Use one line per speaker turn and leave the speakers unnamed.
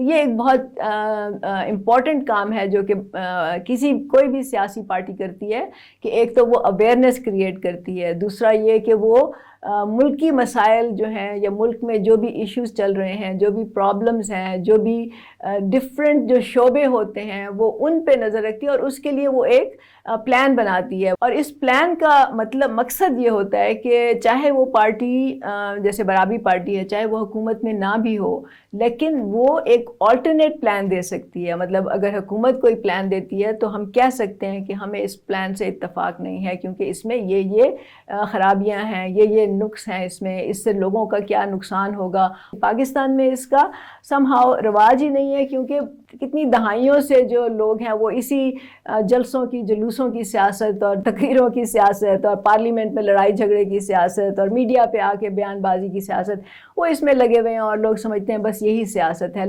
ये एक बहुत इम्पॉर्टेंट काम है जो कि कोई भी सियासी पार्टी करती है कि एक तो वो अवेयरनेस क्रिएट करती है, दूसरा ये कि वो मुल्की मसाइल जो हैं या मुल्क में जो भी इश्यूज चल रहे हैं, जो भी प्रॉब्लम्स हैं, जो भी डिफरेंट जो शोबे होते हैं वो उन पे नज़र रखती है और उसके लिए वो एक प्लान बनाती है। और इस प्लान का मतलब मकसद ये होता है कि चाहे वो पार्टी जैसे बराबरी पार्टी है, चाहे वो हुकूमत में ना भी हो, लेकिन वो एक ऑल्टरनेट प्लान दे सकती है। मतलब अगर हुकूमत कोई प्लान देती है तो हम कह सकते हैं कि हमें इस प्लान से इत्तफाक नहीं है क्योंकि इसमें ये ख़राबियाँ हैं, ये नुक्स हैं, इसमें इससे लोगों का क्या नुकसान होगा। पाकिस्तान में इसका समहाउ रिवाज ही नहीं है क्योंकि कितनी दहाइयों से जो लोग हैं वो इसी जलसों की, जुलूसों की सियासत और तकरीरों की सियासत और पार्लियामेंट में लड़ाई झगड़े की सियासत और मीडिया पे आके बयानबाजी की सियासत, वो इसमें लगे हुए हैं और लोग समझते हैं बस यही सियासत है।